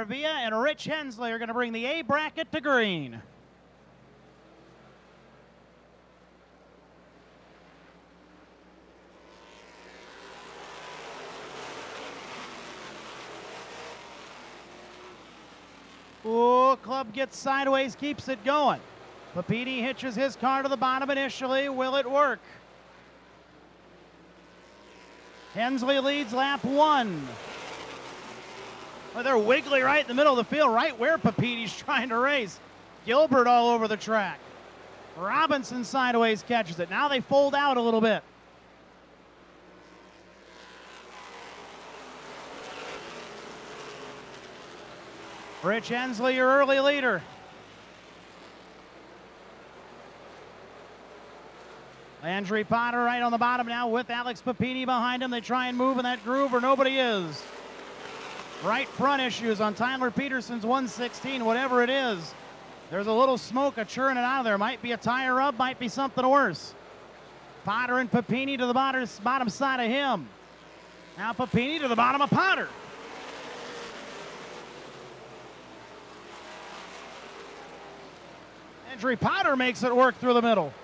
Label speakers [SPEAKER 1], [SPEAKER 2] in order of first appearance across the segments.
[SPEAKER 1] Villa and Rich Hensley are going to bring the A bracket to green. Ooh, Club gets sideways, keeps it going. Papini hitches his car to the bottom initially. Will it work? Hensley leads lap 1. Oh, they're wiggly right in the middle of the field, right where Papini's trying to race. Gilbert all over the track. Robinson sideways catches it. Now they fold out a little bit. Rich Hensley, your early leader. Landry Potter right on the bottom now with Alex Papini behind him. They try and move in that groove or nobody is. Right front issues on Tyler Peterson's 116, whatever it is. There's a little smoke churning out of there. Might be a tire rub, might be something worse. Potter and Papini to the bottom side of him. Now Papini to the bottom of Potter. Landry Potter makes it work through the middle.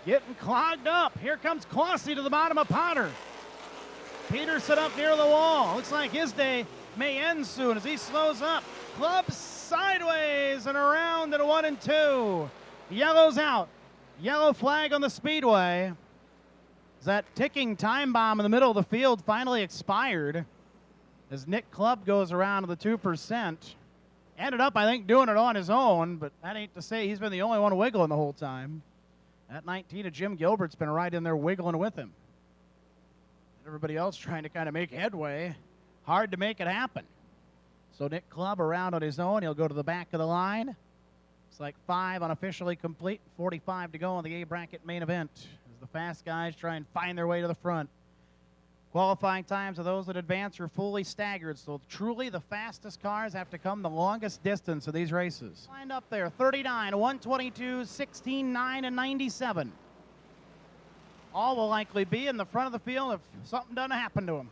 [SPEAKER 1] Getting clogged up. Here comes Clossy to the bottom of Potter. Peterson up near the wall. Looks like his day may end soon as he slows up. Club sideways and around at 1 and 2. Yellow's out. Yellow flag on the speedway. As that ticking time bomb in the middle of the field finally expired. As Nick Club goes around to the 2%. Ended up, I think, doing it on his own, but that ain't to say he's been the only one wiggling the whole time. That 19 of Jim Gilbert's been right in there wiggling with him. Everybody else trying to kind of make headway. Hard to make it happen. So Nick Club around on his own. He'll go to the back of the line. It's like 5 unofficially complete, 45 to go on the A bracket main event as the fast guys try and find their way to the front. Qualifying times of those that advance are fully staggered, so truly the fastest cars have to come the longest distance of these races. Lined up there, 39, 122, 16, 9, and 97. All will likely be in the front of the field if something doesn't happen to them.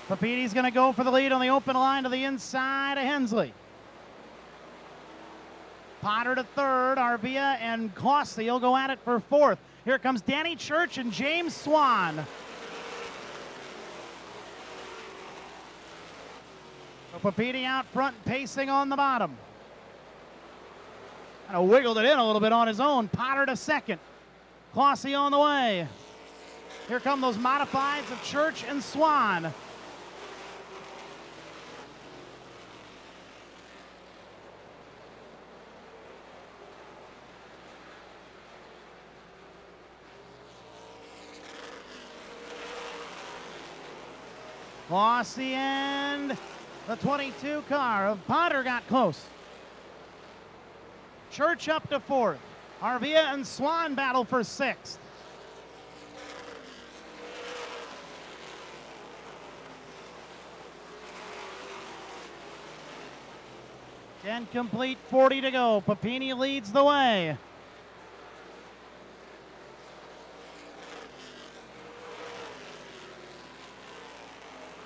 [SPEAKER 1] Papini's going to go for the lead on the open line to the inside of Hensley. Potter to third, Arvia and Clossy will go at it for fourth. Here comes Danny Church and James Swan. So Papini out front, pacing on the bottom. Kind of wiggled it in a little bit on his own. Potter to second. Clossy on the way. Here come those modifieds of Church and Swan. Clossy and the 22 car of Potter got close. Church up to fourth. Arvia and Swan battle for sixth. Ten complete, 40 to go. Papini leads the way.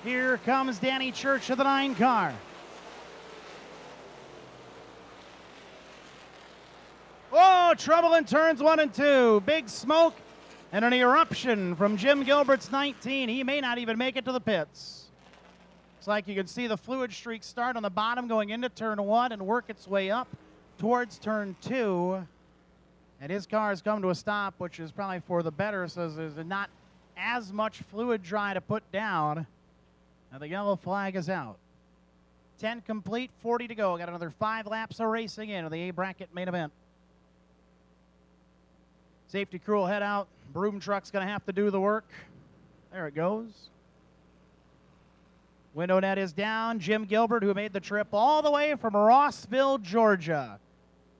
[SPEAKER 1] Here comes Danny Church of the 9 car. Oh, trouble in turns 1 and 2. Big smoke and an eruption from Jim Gilbert's 19. He may not even make it to the pits. It's like you can see the fluid streak start on the bottom going into turn 1 and work its way up towards turn 2. And his car has come to a stop, which is probably for the better, so there's not as much fluid dry to put down. Now the yellow flag is out. 10 complete, 40 to go. Got another 5 laps of racing into the A bracket main event. Safety crew will head out. Broom truck's going to have to do the work. There it goes. Window net is down. Jim Gilbert, who made the trip all the way from Rossville, Georgia.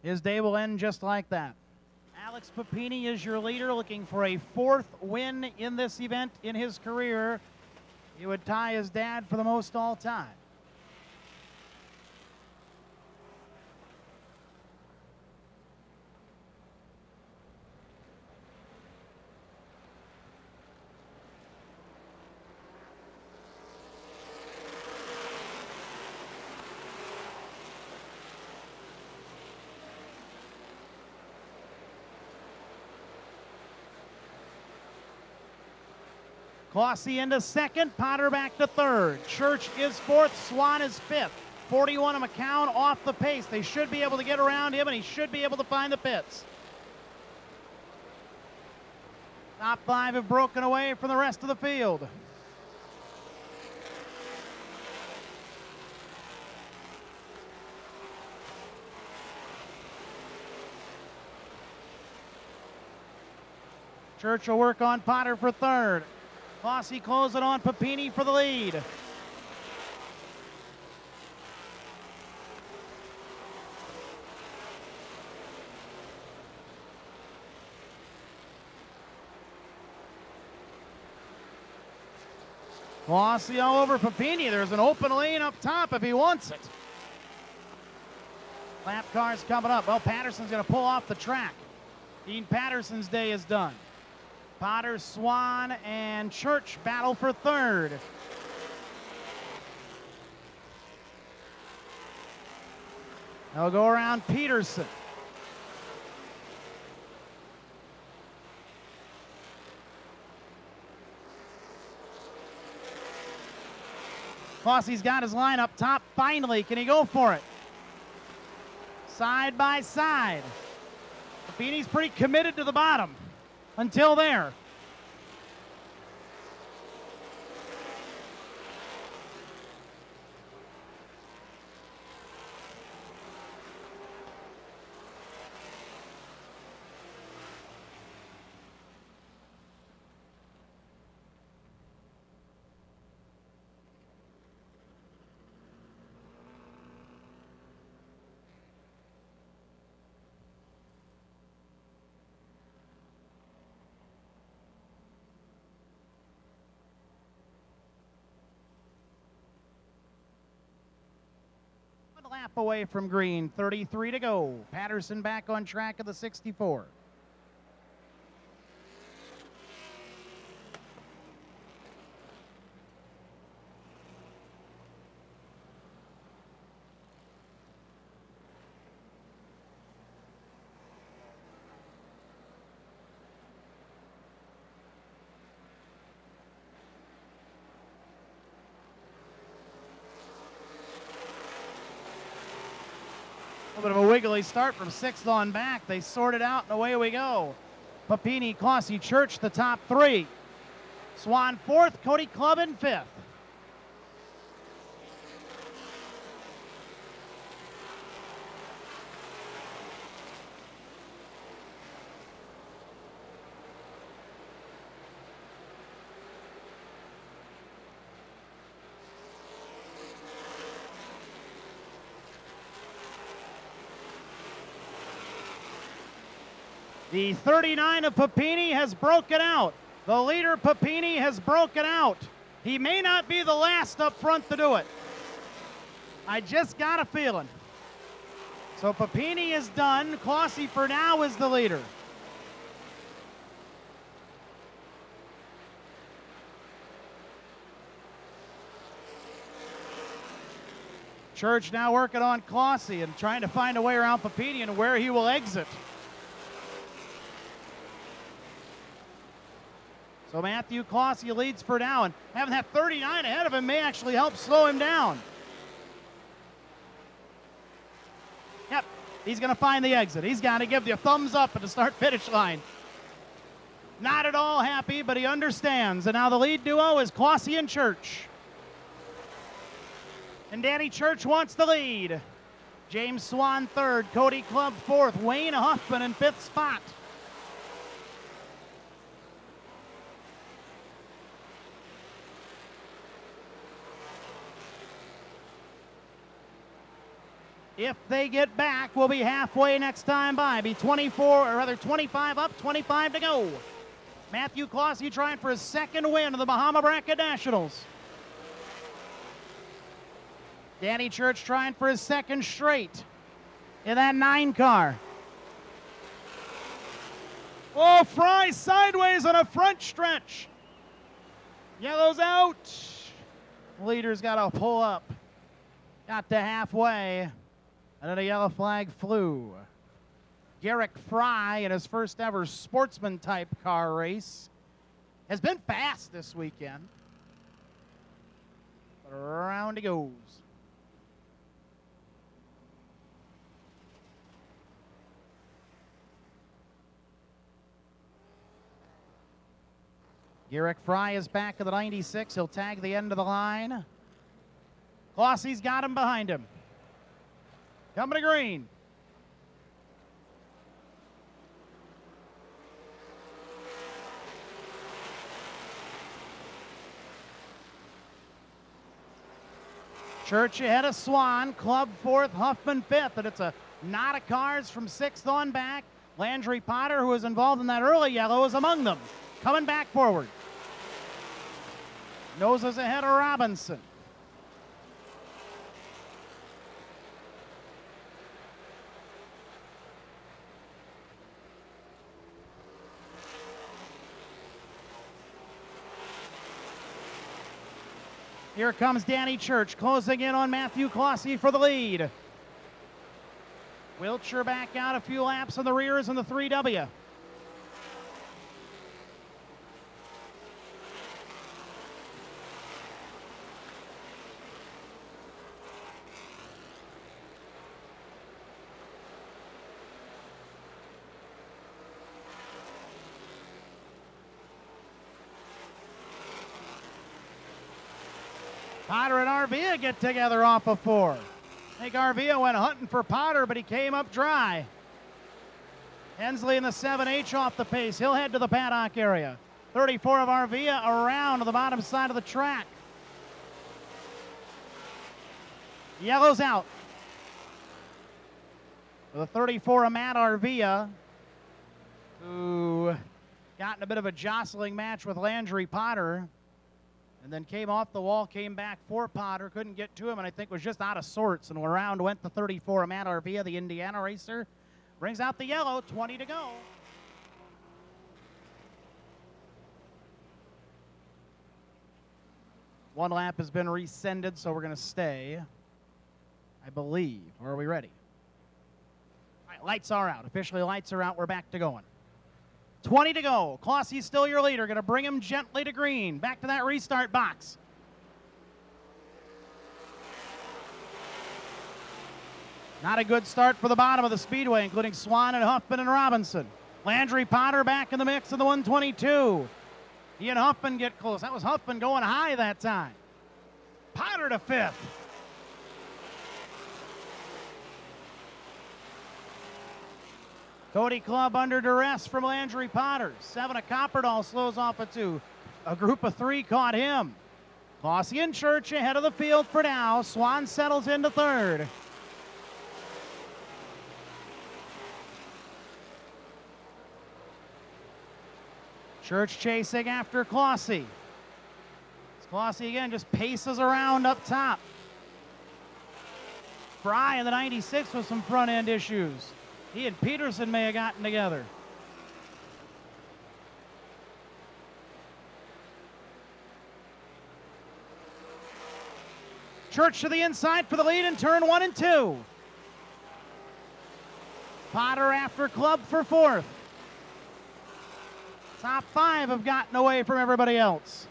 [SPEAKER 1] His day will end just like that. Alex Papini is your leader, looking for a 4th win in this event in his career. He would tie his dad for the most all time. Clossy into second, Potter back to third. Church is fourth, Swan is fifth. 41 of McCown off the pace. They should be able to get around him, and he should be able to find the pits. Top five have broken away from the rest of the field. Church will work on Potter for third. Clossy closing on Papini for the lead. Clossy all over Papini. There's an open lane up top if he wants it. Lap cars coming up. Well, Patterson's going to pull off the track. Dean Patterson's day is done. Potter, Swan, and Church battle for third. They'll go around Peterson. Clossy's got his line up top. Finally, can he go for it? Side by side. Papini's pretty committed to the bottom. Until there. Lap away from green, 33 to go. Patterson back on track of the 64. A little bit of a wiggly start from sixth on back. They sort it out, and away we go. Papini, Clossy, Church, the top three. Swan fourth, Cody Clubb in fifth. The 39 of Papini has broken out. The leader, Papini, has broken out. He may not be the last up front to do it. I just got a feeling. So Papini is done. Clossy for now is the leader. Church now working on Clossy and trying to find a way around Papini and where he will exit. So Matthew Clossy leads for now, and having that 39 ahead of him may actually help slow him down. Yep, he's going to find the exit. He's got to give the thumbs up at the start-finish line. Not at all happy, but he understands. And now the lead duo is Clossy and Church. And Danny Church wants the lead. James Swan third, Cody Clubb fourth, Wayne Huffman in fifth spot. If they get back, we'll be halfway next time by. Be 24, or rather 25 up, 25 to go. Matthew Clossy trying for his second win of the Bahama Bracket Nationals. Danny Church trying for his second straight in that 9 car. Oh, Fry sideways on a front stretch. Yellow's out. Leader's got to pull up. Got to halfway, and then a yellow flag flew. Garrick Fry, in his first ever sportsman-type car race, has been fast this weekend. But around he goes. Garrick Fry is back at the 96. He'll tag the end of the line. Clossey's got him behind him. Coming to green. Church ahead of Swan, Club 4th, Huffman 5th, and it's a knot of cars from 6th on back. Landry Potter, who was involved in that early yellow, is among them, coming back forward. Noses ahead of Robinson. Here comes Danny Church, closing in on Matthew Clossey for the lead. Wiltshire back out a few laps in the rears in the 3W. Potter and Arvia get together off of 4. I think Arvia went hunting for Potter, but he came up dry. Hensley in the 7H off the pace. He'll head to the paddock area. 34 of Arvia around to the bottom side of the track. Yellow's out. For the 34 of Matt Arvia, who got in a bit of a jostling match with Landry Potter, and then came off the wall, came back for Potter, couldn't get to him, and I think was just out of sorts. And around went the 34 of Matt Arvia, the Indiana racer. Brings out the yellow, 20 to go. One lap has been rescinded, so we're going to stay, I believe. Or are we ready? All right, lights are out. Officially, lights are out. We're back to going. 20 to go. Clossey's still your leader. Going to bring him gently to green. Back to that restart box. Not a good start for the bottom of the speedway, including Swan and Huffman and Robinson. Landry Potter back in the mix in the 122. He and Huffman get close. That was Huffman going high that time. Potter to 5th. Cody Clubb under duress from Landry Potter. 7 of Copperdahl slows off at 2. A group of 3 caught him. Clossey and Church ahead of the field for now. Swan settles into 3rd. Church chasing after Clossey. Clossey again just paces around up top. Fry in the 96 with some front end issues. He and Peterson may have gotten together. Church to the inside for the lead in turn 1 and 2. Potter after Clubb for 4th. Top 5 have gotten away from everybody else.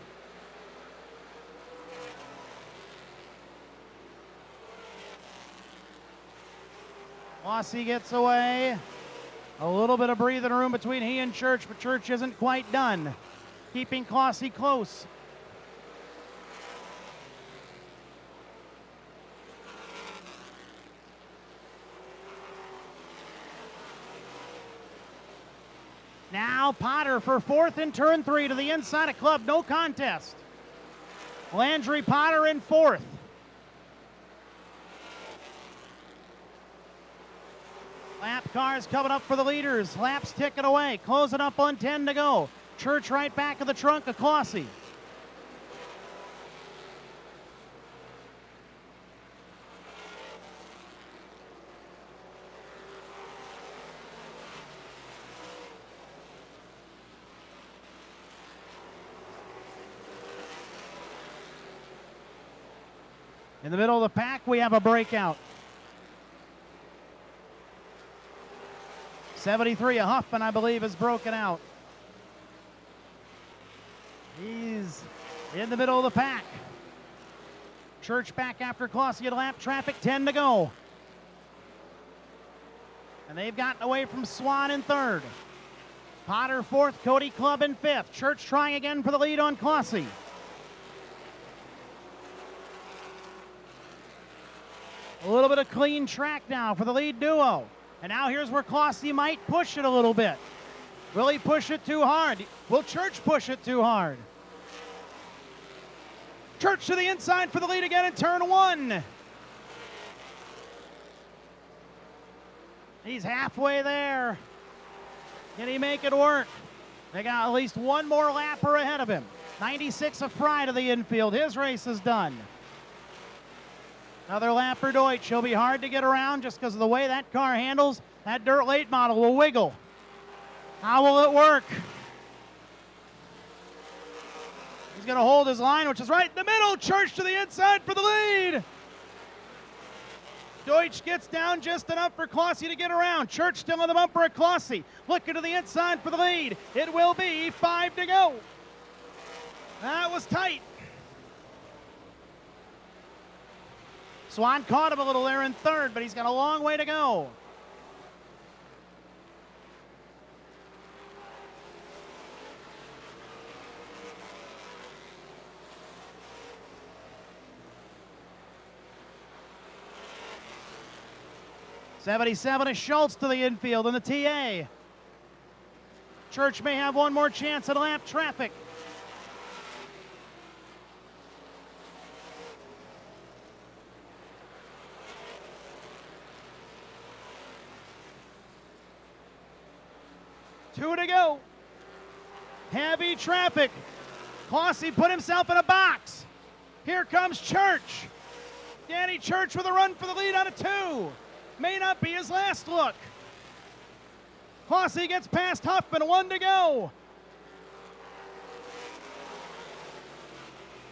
[SPEAKER 1] Clossey gets away. A little bit of breathing room between he and Church, but Church isn't quite done. Keeping Clossey close. Now Potter for 4th in turn 3 to the inside of Clubb. No contest. Landry Potter in 4th. Lap cars coming up for the leaders. Laps ticking away. Closing up on 10 to go. Church right back of the trunk of Clossey. In the middle of the pack, we have a breakout. 73, a Huffman, I believe, is broken out. He's in the middle of the pack. Church back after Klossy at lap traffic, 10 to go. And they've gotten away from Swan in third. Potter fourth, Cody Clubb in fifth. Church trying again for the lead on Klossy. A little bit of clean track now for the lead duo. And now here's where Klossy might push it a little bit. Will he push it too hard? Will Church push it too hard? Church to the inside for the lead again in turn one. He's halfway there. Can he make it work? They got at least one more lapper ahead of him. 96 of Fry to the infield. His race is done. Another lap for Deutsch. He'll be hard to get around just because of the way that car handles. That dirt late model will wiggle. How will it work? He's going to hold his line, which is right in the middle. Church to the inside for the lead. Deutsch gets down just enough for Klossy to get around. Church still on the bumper at Klossy. Looking to the inside for the lead. It will be 5 to go. That was tight. Swan caught him a little there in third, but he's got a long way to go. '77 is Schultz to the infield in the TA. Church may have one more chance at lap traffic. Two to go. Heavy traffic. Klossy put himself in a box. Here comes Church. Danny Church with a run for the lead on a 2. May not be his last look. Klossy gets past Huffman, 1 to go.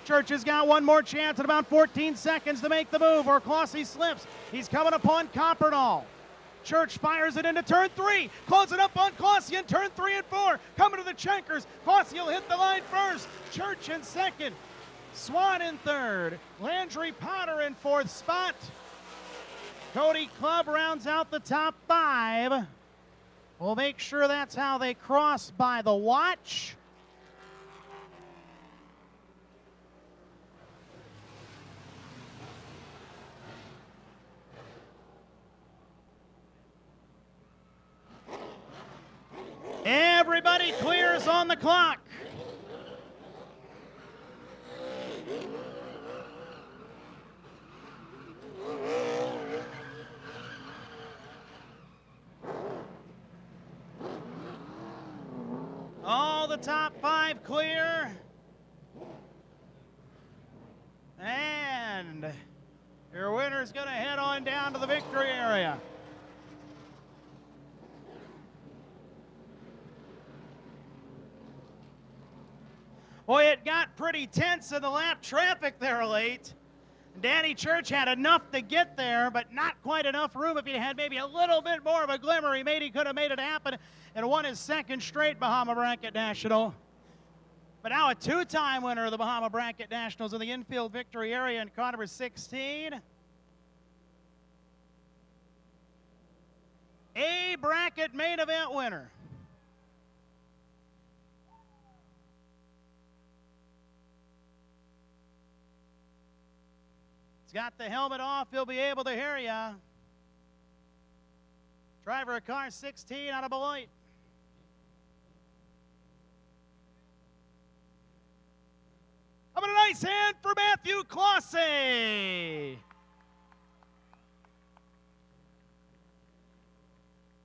[SPEAKER 1] Church has got one more chance at about 14 seconds to make the move, or Klossy slips. He's coming upon Coppernall. Church fires it into turn 3. Closing up on Klossy in turn 3 and 4. Coming to the checkers. Klossy will hit the line first. Church in second. Swan in third. Landry Potter in fourth spot. Cody Clubb rounds out the top 5. We'll make sure that's how they cross by the watch. Everybody clears on the clock. All the top 5 clear. And your winner's going to head on down to the victory area. Boy, it got pretty tense in the lap traffic there late. Danny Church had enough to get there, but not quite enough room. If he had maybe a little bit more of a glimmer, he could have made it happen and won his second straight Bahama Bracket National. But now a 2-time winner of the Bahama Bracket Nationals in the infield victory area in car number 16. A bracket main event winner. Got the helmet off, he'll be able to hear ya. Driver of car 16 out of Beloit. How about a nice hand for Matthew Klossy?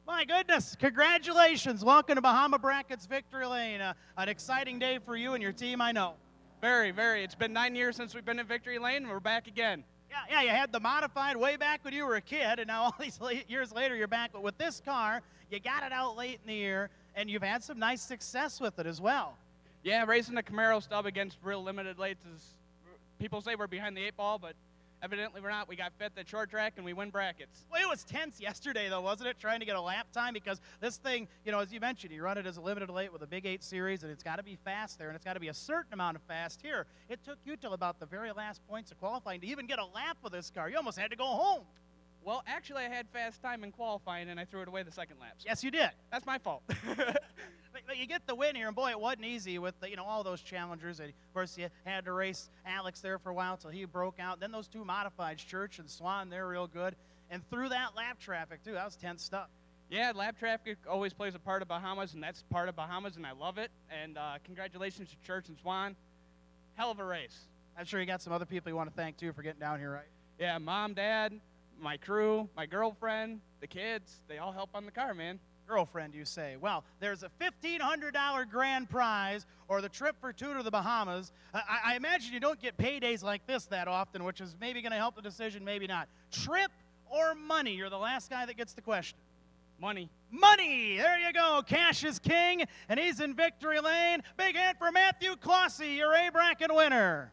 [SPEAKER 1] My goodness, congratulations. Welcome to Bahama Brackets Victory Lane. An exciting day for you and your team, I know.
[SPEAKER 2] Very, very. It's been 9 years since we've been in Victory Lane, and we're back again.
[SPEAKER 1] Yeah, you had the modified way back when you were a kid, and now all these years later you're back. But with this car, you got it out late in the year, and you've had some nice success with it as well.
[SPEAKER 2] Yeah, racing the Camaro stub against real limited lates is, people say we're behind the 8 ball, but Evidently, we're not. We got fifth at short track, and we win brackets.
[SPEAKER 1] Well, it was tense yesterday, though, wasn't it, trying to get a lap time? Because this thing, you know, as you mentioned, you run it as a limited late with a Big 8 series, and it's got to be fast there, and it's got to be a certain amount of fast here. It took you till about the very last points of qualifying to even get a lap with this car. You almost had to go home.
[SPEAKER 2] Well, actually, I had fast time in qualifying, and I threw it away the second lap. So
[SPEAKER 1] Yes, you did.
[SPEAKER 2] that's my fault.
[SPEAKER 1] But you get the win here, and boy, it wasn't easy with you know, all those challengers. And of course, you had to race Alex there for a while till he broke out. Then those two modifieds, Church and Swan, they're real good. And through that lap traffic too, that was tense stuff.
[SPEAKER 2] Yeah, lap traffic always plays a part of Bahamas, and that's part of Bahamas, and I love it. And congratulations to Church and Swan. Hell of a race.
[SPEAKER 1] I'm sure you got some other people you want to thank too for getting down here, right?
[SPEAKER 2] Yeah, Mom, Dad, my crew, my girlfriend, the kids, they all help on the car, man.
[SPEAKER 1] Girlfriend, you say. Well, there's a $1,500 grand prize or the trip for two to the Bahamas. I imagine you don't get paydays like this that often, which is maybe going to help the decision, maybe not. Trip or money? You're the last guy that gets the question.
[SPEAKER 2] Money.
[SPEAKER 1] Money! There you go. Cash is king, and he's in victory lane. Big hand for Matthew Clossy, your A bracket winner.